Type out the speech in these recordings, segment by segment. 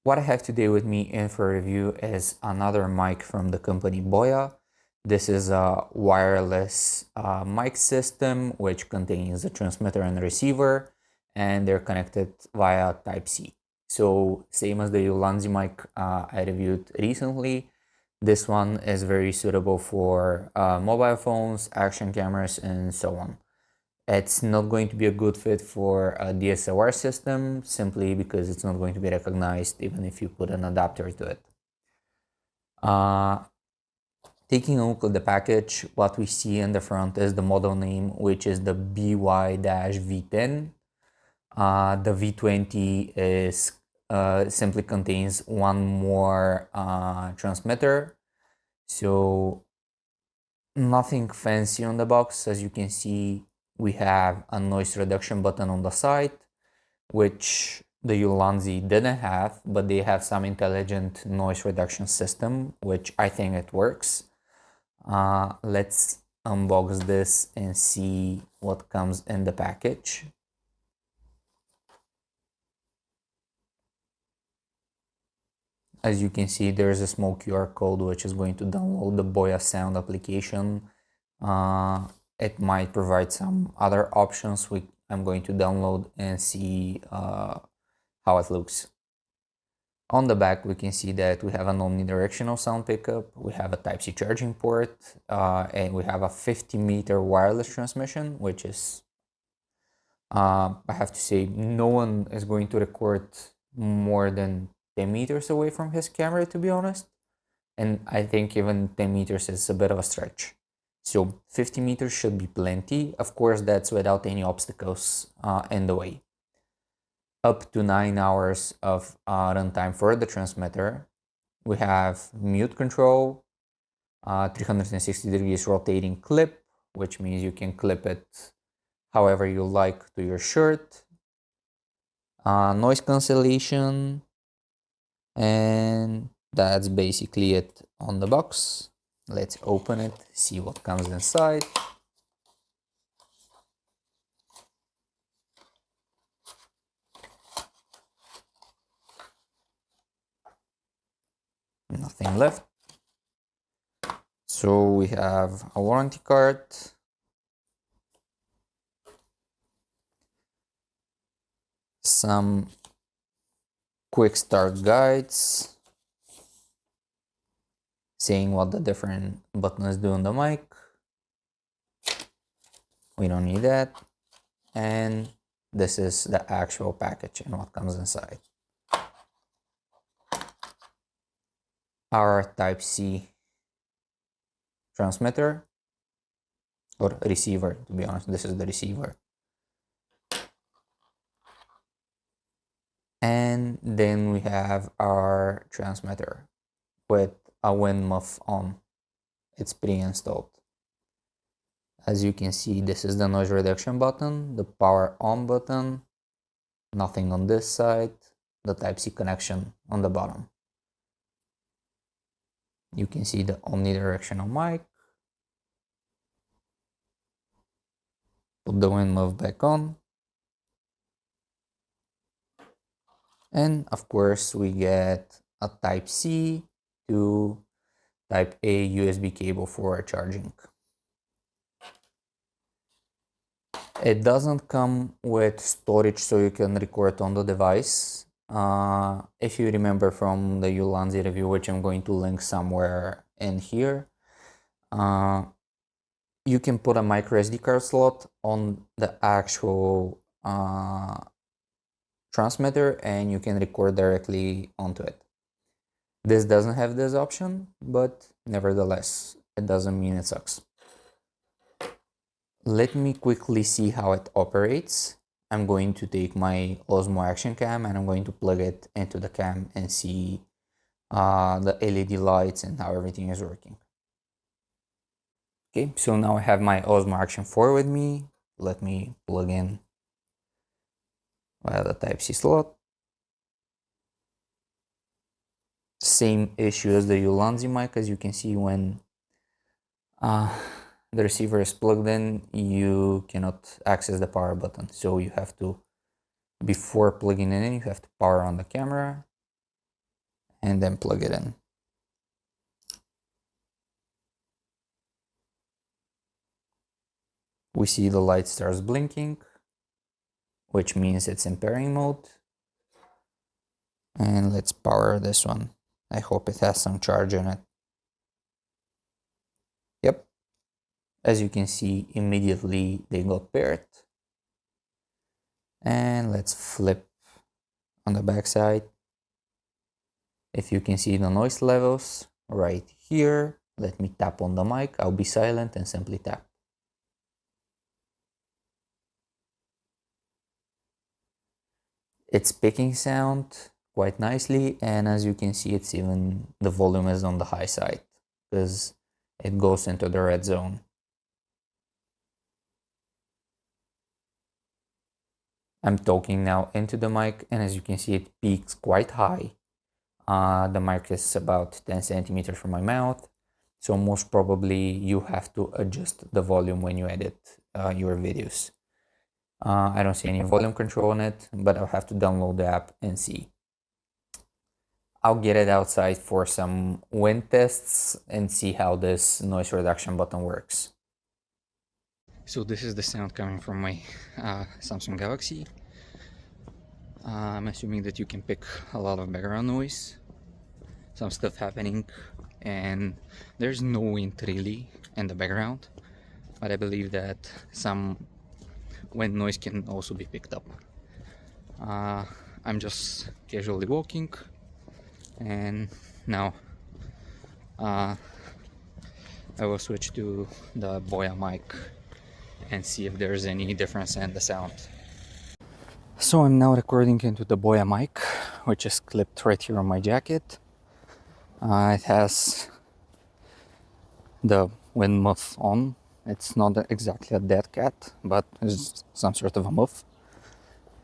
What I have today with me in for review is another mic from the company Boya. This is a wireless mic system which contains a transmitter and receiver, and they're connected via Type-C. So same as the Ulanzi mic I reviewed recently, this one is very suitable for mobile phones, action cameras, and so on. It's not going to be a good fit for a DSLR system simply because it's not going to be recognized even if you put an adapter to it. Taking a look at the package, what we see in the front is the model name, which is the BY-v10. The V20 is simply contains one more transmitter, so nothing fancy on the box. As you can see, we have a noise reduction button on the side, which the Ulanzi didn't have, but they have some intelligent noise reduction system, which I think it works. Let's unbox this and see what comes in the package. As you can see, there's a small QR code which is going to download the Boya sound application. It might provide some other options I'm going to download and see how it looks. On the back, we can see that we have an omnidirectional sound pickup, we have a Type-C charging port, and we have a 50-meter wireless transmission, which is, I have to say, no one is going to record more than 10 meters away from his camera, to be honest. And I think even 10 meters is a bit of a stretch. So 50 meters should be plenty. Of course, that's without any obstacles in the way. Up to 9 hours of runtime for the transmitter. We have mute control, 360 degrees rotating clip, which means you can clip it however you like to your shirt. Noise cancellation, and that's basically it on the box. Let's open it, see what comes inside. Nothing left. So we have a warranty card, some quick start guides saying what the different buttons do on the mic. We don't need that. And this is the actual package and what comes inside. Our Type-C transmitter, or receiver, to be honest, this is the receiver. And then we have our transmitter with a wind muff on. It's pre-installed. As you can see, this is the noise reduction button, the power on button, nothing on this side, the Type-C connection on the bottom. You can see the omnidirectional mic. Put the wind muff back on. And of course, we get a Type-C to Type-A USB cable for charging. It doesn't come with storage so you can record on the device. If you remember from the Ulanzi review, which I'm going to link somewhere in here, you can put a micro SD card slot on the actual transmitter and you can record directly onto it. This doesn't have this option, but nevertheless, it doesn't mean it sucks. Let me quickly see how it operates. I'm going to take my Osmo Action Cam and I'm going to plug it into the cam and see the LED lights and how everything is working. Okay, so now I have my Osmo Action 4 with me. Let me plug in via the Type-C slot. Same issue as the Ulanzi mic. As you can see, when the receiver is plugged in, you cannot access the power button. So you have to, before plugging it in, you have to power on the camera. and then plug it in. We see the light starts blinking, which means it's in pairing mode. And let's power this one. I hope it has some charge in it. Yep. As you can see, immediately they got paired. And let's flip on the back side. If you can see the noise levels right here, let me tap on the mic. I'll be silent and simply tap. It's picking sound quite nicely, and as you can see, it's even the volume is on the high side because it goes into the red zone. I'm talking now into the mic, and as you can see, it peaks quite high. The mic is about 10 centimeters from my mouth, so most probably you have to adjust the volume when you edit your videos. I don't see any volume control on it, but I'll have to download the app and see. I'll get it outside for some wind tests and see how this noise reduction button works. So this is the sound coming from my Samsung Galaxy. I'm assuming that you can pick a lot of background noise, some stuff happening, and there's no wind really in the background, but I believe that some wind noise can also be picked up. I'm just casually walking, and now I will switch to the Boya mic and see if there's any difference in the sound. So I'm now recording into the Boya mic, which is clipped right here on my jacket. It has the wind muff on. It's not exactly a dead cat, but it's some sort of a muff.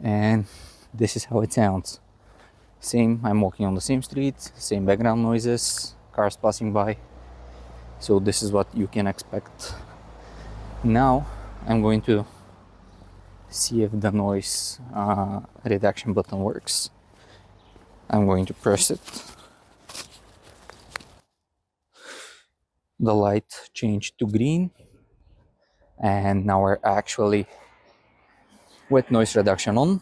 And this is how it sounds. Same, I'm walking on the same street, same background noises, cars passing by. So this is what you can expect. Now I'm going to see if the noise reduction button works. I'm going to press it. The light changed to green, and now we're actually with noise reduction on.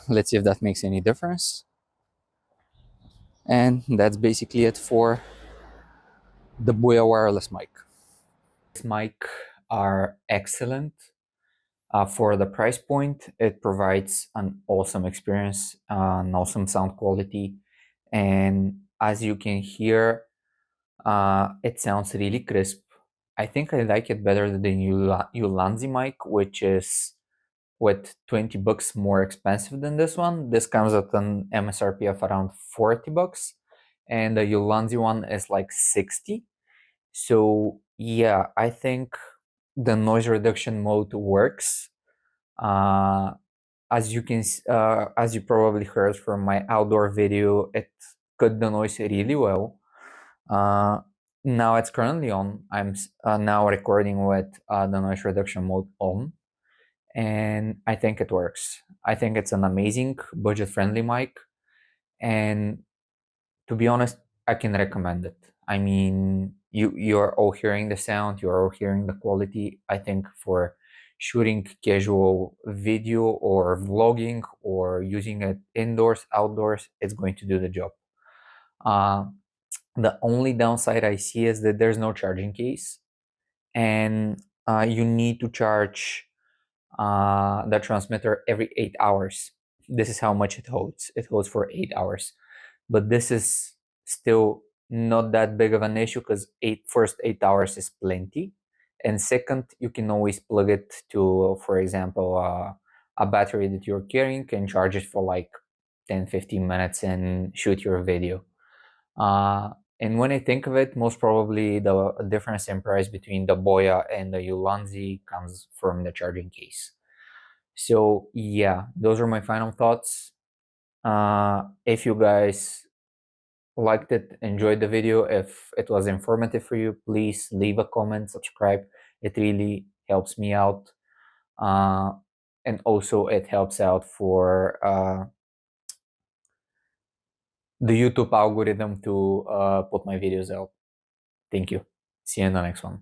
Let's see if that makes any difference. And that's basically it for the Boya wireless mic. This mic are excellent. For the price point, it provides an awesome experience, an awesome sound quality, and as you can hear, it sounds really crisp. I think I like it better than the Ulanzi mic, which is with 20 bucks more expensive than this one. This comes at an MSRP of around 40 bucks, and the Ulanzi one is like 60. So yeah, I think the noise reduction mode works. As you probably heard from my outdoor video, it cut the noise really well. Now it's currently on. I'm now recording with the noise reduction mode on, and I think it works. I think it's an amazing budget-friendly mic, and to be honest, I can recommend it. I mean, you're all hearing the sound, you're all hearing the quality. I think for shooting casual video or vlogging or using it indoors, outdoors, it's going to do the job. The only downside I see is that there's no charging case, and you need to charge the transmitter every 8 hours. This is how much it holds. It holds for 8 hours. But this is still not that big of an issue because first 8 hours is plenty. And second, you can always plug it to, for example, a battery that you're carrying and charge it for like 10-15 minutes and shoot your video. And when I think of it, most probably the difference in price between the Boya and the Ulanzi comes from the charging case. So yeah, those are my final thoughts. If you guys liked it, enjoyed the video, if it was informative for you, please leave a comment, subscribe. It really helps me out. And also it helps out for the YouTube algorithm to put my videos out. Thank you. See you in the next one.